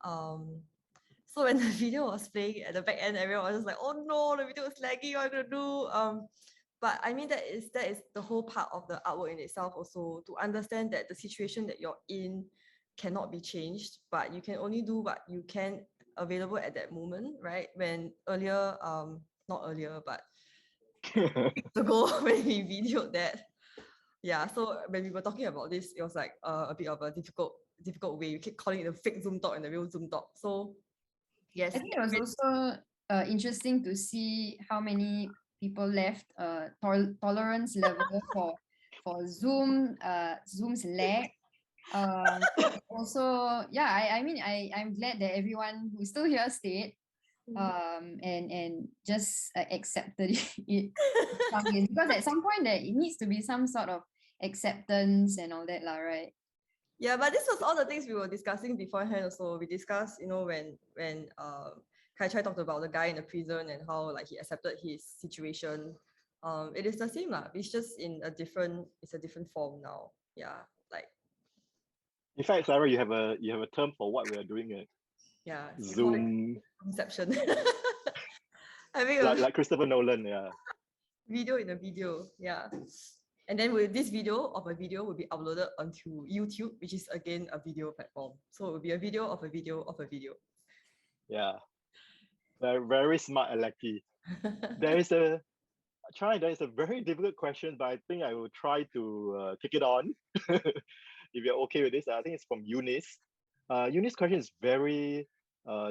So when the video was playing at the back end, everyone was just like, "Oh no, the video is lagging. What am I gonna do?" But I mean, that is the whole part of the artwork in itself also, to understand that the situation that you're in cannot be changed, but you can only do what you can available at that moment, right? When earlier, not earlier, but ago when we videoed that, yeah. So when we were talking about this, it was like a bit of a difficult way. We keep calling it the fake Zoom talk and the real Zoom talk. So yes, I think it was also interesting to see how many people left tolerance level for Zoom's lag. Also, yeah, I mean, I'm glad that everyone who's still here stayed and just accepted it because at some point that it needs to be some sort of acceptance and all that, right? Yeah, but this was all the things we were discussing beforehand also. We discussed, when Kai Chai talked about the guy in the prison and how like he accepted his situation. It is the same lah. It's just in a different form now. Yeah, like. In fact, Sarah, you have a term for what we are doing here. Yeah. Zoom. Conception. I mean, like Christopher Nolan, yeah. Video in a video, yeah. And then with this video of a video will be uploaded onto YouTube, which is again a video platform. So it will be a video of a video of a video. Yeah. They're very smart and lucky. There is a very difficult question, but I think I will try to take it on. If you're okay with this, I think it's from Eunice. Eunice's question is very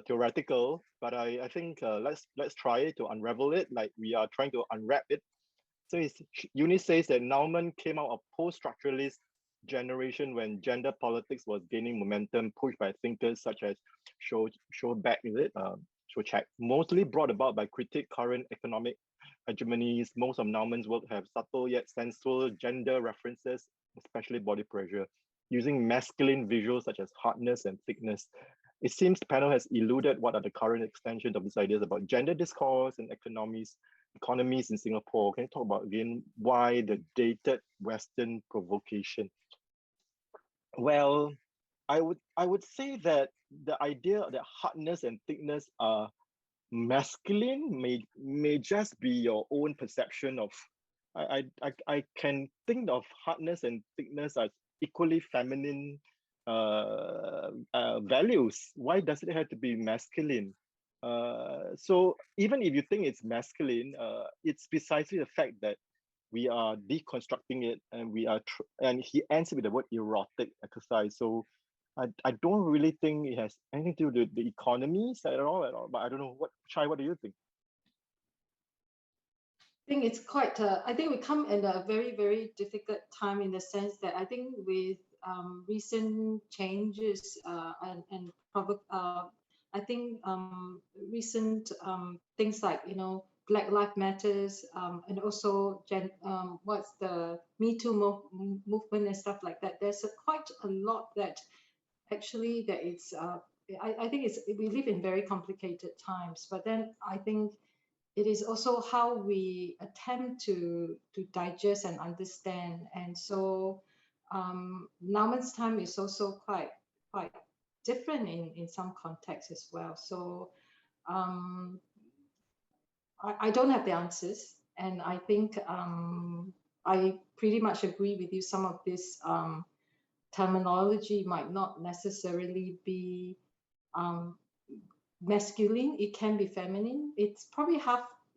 theoretical, but I think let's try to unravel it, like we are trying to unwrap it. So Eunice says that Nauman came out of post-structuralist generation when gender politics was gaining momentum, pushed by thinkers such as 𝘉𝘰𝘥𝘺, mostly brought about by critique current economic hegemonies. Most of Nauman's work have subtle yet sensual gender references, especially body pressure, using masculine visuals such as hardness and thickness. It seems the panel has eluded what are the current extensions of these ideas about gender discourse and economies in Singapore. Can you talk about again why the dated Western provocation? Well, I would say that the idea that hardness and thickness are masculine may just be your own perception of. I can think of hardness and thickness as equally feminine values. Why does it have to be masculine? So even if you think it's masculine, it's precisely the fact that we are deconstructing it, and and he ends with the word erotic exercise. So I don't really think it has anything to do with the economies at all. But I don't know, Chai, what do you think? I think it's quite. I think we come at a very, very difficult time in the sense that I think with recent changes and I think recent things like Black Lives Matters and also what's the Me Too movement and stuff like that. There's quite a lot that actually that it's. I think we live in very complicated times, but then I think it is also how we attempt to digest and understand. And so Nauman's time is also quite different in some contexts as well. So I don't have the answers, and I think I pretty much agree with you. Some of this terminology might not necessarily be masculine. It can be feminine. It's probably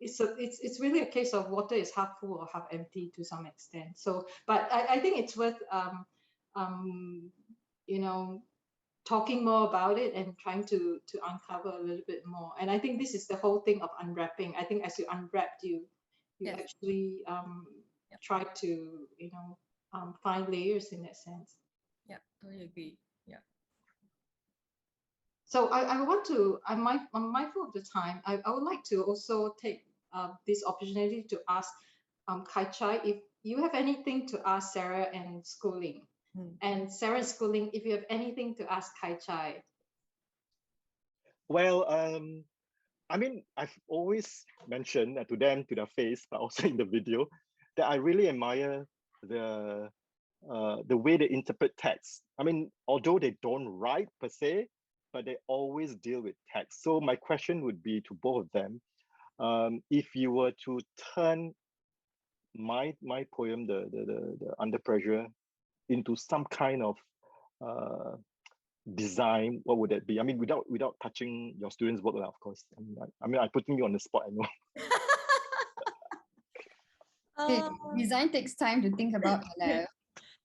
it's really a case of water is half full or half empty to some extent. So, but I think it's worth you know, talking more about it and trying to uncover a little bit more. And I think this is the whole thing of unwrapping. I think as you unwrapped, you Yes. actually try to, you know, find layers in that sense. Yeah, totally agree. Yeah. So I'm mindful of the time. I would like to also take this opportunity to ask Kai Chai if you have anything to ask Sarah and Schooling. And Sarah and Schooling, if you have anything to ask Kai Chai. Well, I mean, I've always mentioned to them, to their face, but also in the video, that I really admire the way they interpret text. I mean, although they don't write per se, but they always deal with text. So my question would be to both of them, if you were to turn my poem, the Under Pressure, into some kind of design, what would that be? I mean, without touching your students' work, of course. I mean, I'm putting you on the spot, I know. Design takes time to think about.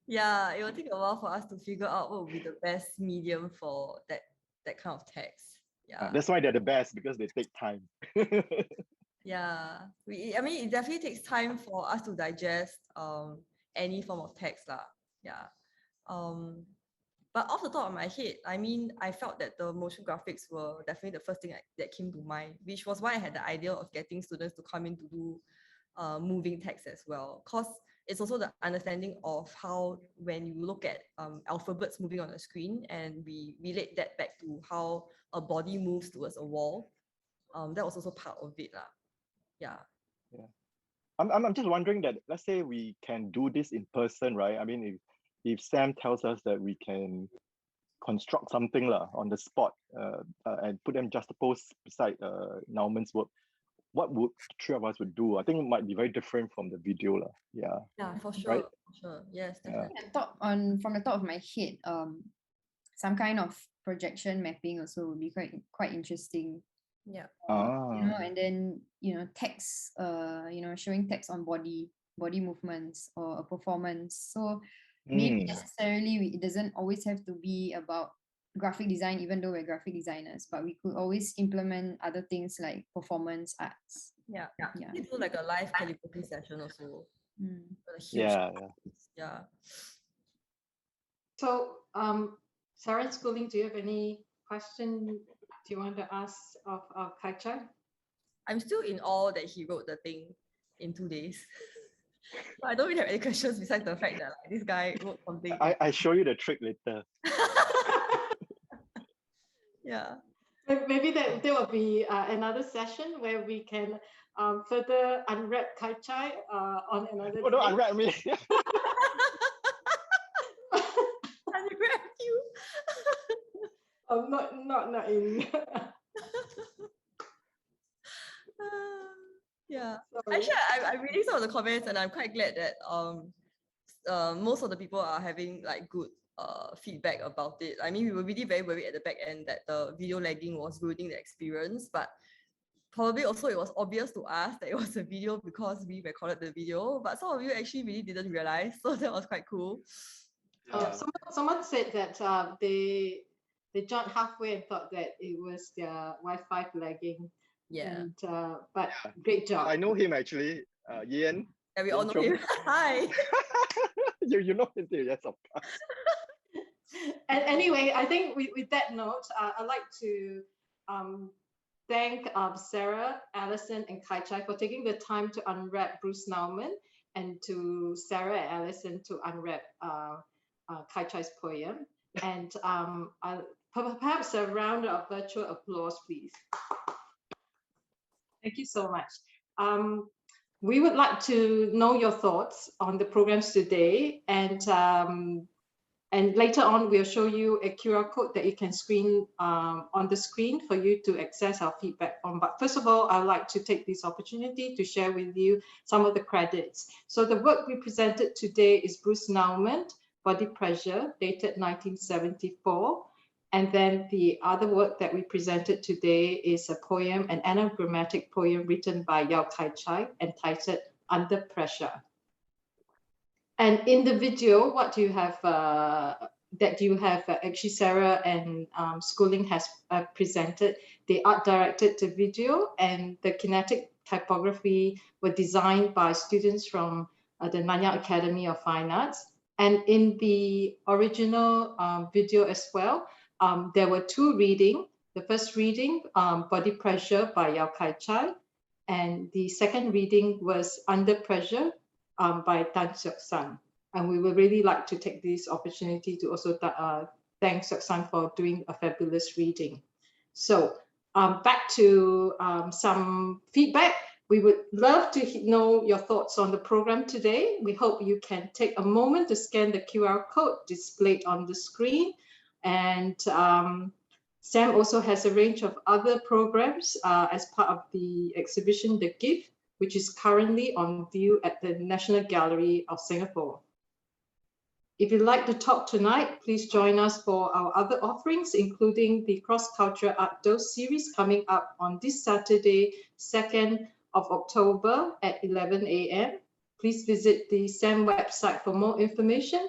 Yeah, it will take a while for us to figure out what would be the best medium for that kind of text. Yeah. That's why they're the best, because they take time. Yeah, I mean, it definitely takes time for us to digest any form of text lah. Yeah. But off the top of my head, I mean, I felt that the motion graphics were definitely the first thing that came to mind, which was why I had the idea of getting students to come in to do moving text as well. Because it's also the understanding of how, when you look at alphabets moving on the screen and we relate that back to how a body moves towards a wall, that was also part of it lah. Yeah. Yeah. I'm just wondering that, let's say we can do this in person, right? I mean, if Sam tells us that we can construct something on the spot and put them juxtaposed beside Nauman's work, what would the three of us would do? I think it might be very different from the video. Yeah. Yeah, for sure. Right? For sure. Yes, definitely. From the top of my head, some kind of projection mapping also would be quite interesting. Yeah. You know, and then, you know, text, you know, showing text on body movements or a performance. So maybe necessarily it doesn't always have to be about graphic design, even though we're graphic designers, but we could always implement other things like performance arts. Yeah. You do like a live calligraphy session also. Yeah. So Sarah and Schooling, do you have any question do you want to ask of Kai Chai? I'm still in awe that he wrote the thing in 2 days. But I don't really have any questions besides the fact that this guy wrote something. I show you the trick later. Yeah. Maybe there will be another session where we can further unwrap Kai Chai on another day. Don't unwrap me. Unwrap you. Not in. Yeah. Sorry. Actually, I really saw the comments and I'm quite glad that most of the people are having like good feedback about it. I mean, we were really very worried at the back end that the video lagging was ruining the experience, but probably also it was obvious to us that it was a video because we recorded the video, but some of you actually really didn't realize, so that was quite cool. Someone said that they joined halfway and thought that it was their Wi-Fi lagging. Yeah. And, but great job. I know him actually, Ian. Yeah, we all know him. Hi. you know him too, yes, of course. And anyway, I think with that note, I'd like to thank Sarah, Alison, and Kai Chai for taking the time to unwrap Bruce Nauman, and to Sarah and Alison to unwrap Kai Chai's poem. And perhaps a round of virtual applause, please. Thank you so much. We would like to know your thoughts on the programs today, and later on we'll show you a QR code that you can screen on the screen for you to access our feedback form. But first of all, I'd like to take this opportunity to share with you some of the credits. So the work we presented today is Bruce Nauman Body Pressure, dated 1974. And then the other work that we presented today is a poem, an anagrammatic poem written by Yeow Kai Chai, entitled Under Pressure. And in the video, what do you have actually Sarah and Schooling has presented? The art directed the video, and the kinetic typography were designed by students from the Nanyang Academy of Fine Arts. And in the original video as well, there were two readings. The first reading, Body Pressure by Yeow Kai Chai, and the second reading was Under Pressure by Tan Seok San. And we would really like to take this opportunity to also thank Seok San for doing a fabulous reading. So back to some feedback. We would love to know your thoughts on the program today. We hope you can take a moment to scan the QR code displayed on the screen. And SAM also has a range of other programs as part of the exhibition, The Gift, which is currently on view at the National Gallery of Singapore. If you'd like to talk tonight, please join us for our other offerings, including the Cross-Cultural Art Dose series coming up on this Saturday, 2nd of October at 11 a.m. Please visit the SAM website for more information.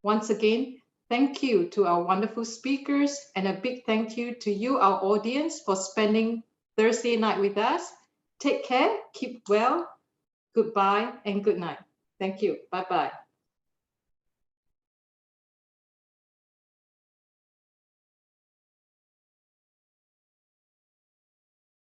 Once again, thank you to our wonderful speakers, and a big thank you to you, our audience, for spending Thursday night with us. Take care, keep well, goodbye, and good night. Thank you. Bye-bye.